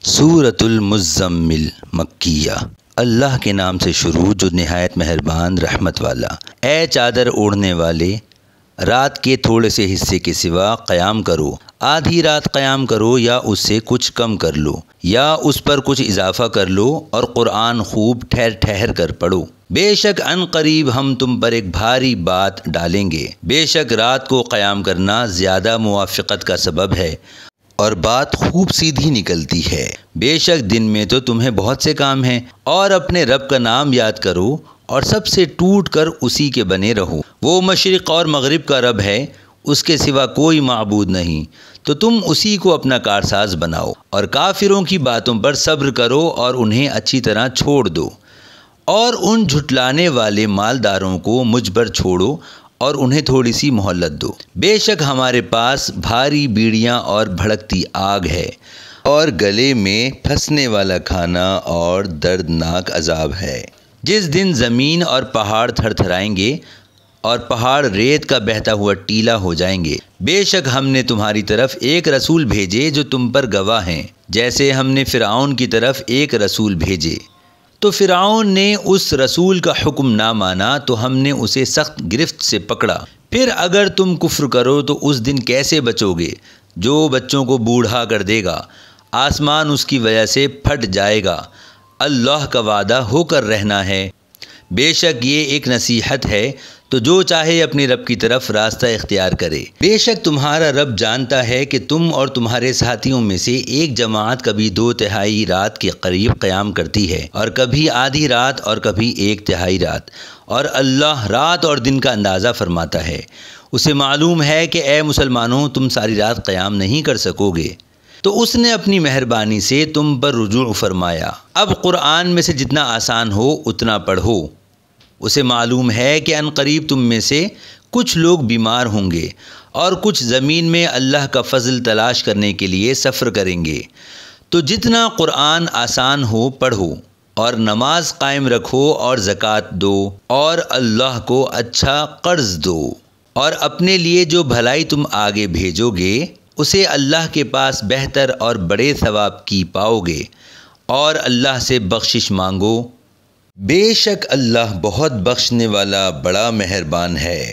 سورۃ المزمل مکیہ۔ اللہ کے نام سے شروع جو نہایت مہربان رحمت والا۔ اے چادر اوڑھنے والے، رات کے تھوڑے سے حصے کے سوا قیام کرو، آدھی رات قیام کرو یا اس سے کچھ کم کر لو یا اس پر کچھ اضافہ کر لو، اور قرآن خوب ٹھہر ٹھہر کر پڑھو۔ بے شک ان قریب ہم تم پر ایک بھاری بات ڈالیں گے۔ بے شک رات کو قیام کرنا زیادہ موافقت کا سبب ہے اور بات خوب سیدھی نکلتی ہے۔ بے شک دن میں تو تمہیں بہت سے کام ہیں، اور اپنے رب کا نام یاد کرو اور سب سے ٹوٹ کر اسی کے بنے رہو۔ وہ مشرق اور مغرب کا رب ہے، اس کے سوا کوئی معبود نہیں، تو تم اسی کو اپنا کارساز بناؤ، اور کافروں کی باتوں پر صبر کرو اور انہیں اچھی طرح چھوڑ دو، اور ان جھٹلانے والے مالداروں کو مجھ پر چھوڑو اور انہیں تھوڑی سی مہلت دو۔ بے شک ہمارے پاس بھاری بیڑیاں اور بھڑکتی آگ ہے، اور گلے میں پھنسنے والا کھانا اور دردناک عذاب ہے۔ جس دن زمین اور پہاڑ تھر تھرائیں گے اور پہاڑ ریت کا بہتا ہوا ٹیلا ہو جائیں گے۔ بے شک ہم نے تمہاری طرف ایک رسول بھیجے جو تم پر گواہ ہیں، جیسے ہم نے فرعون کی طرف ایک رسول بھیجے۔ تو فرعون نے اس رسول کا حکم نہ مانا تو ہم نے اسے سخت گرفت سے پکڑا۔ پھر اگر تم کفر کرو تو اس دن کیسے بچو گے جو بچوں کو بوڑھا کر دے گا؟ آسمان اس کی وجہ سے پھٹ جائے گا۔ اللہ کا وعدہ ہو کر رہنا ہے۔ بے شک یہ ایک نصیحت ہے، تو جو چاہے اپنے رب کی طرف راستہ اختیار کرے۔ بے شک تمہارا رب جانتا ہے کہ تم اور تمہارے ساتھیوں میں سے ایک جماعت کبھی 2/3 رات کے قریب قیام کرتی ہے، اور کبھی آدھی رات اور کبھی 1/3 رات، اور اللہ رات اور دن کا اندازہ فرماتا ہے۔ اسے معلوم ہے کہ اے مسلمانوں تم ساری رات قیام نہیں کر سکو گے، تو اس نے اپنی مہربانی سے تم پر رجوع فرمایا۔ اب قرآن میں سے جتنا آسان ہو اتنا پڑھو۔ اسے معلوم ہے کہ ان قریب تم میں سے کچھ لوگ بیمار ہوں گے، اور کچھ زمین میں اللہ کا فضل تلاش کرنے کے لیے سفر کریں گے۔ تو جتنا قرآن آسان ہو پڑھو، اور نماز قائم رکھو اور زکوٰۃ دو، اور اللہ کو اچھا قرض دو، اور اپنے لیے جو بھلائی تم آگے بھیجو گے اسے اللہ کے پاس بہتر اور بڑے ثواب کی پاؤ گے، اور اللہ سے بخشش مانگو۔ بے شک اللہ بہت بخشنے والا بڑا مہربان ہے۔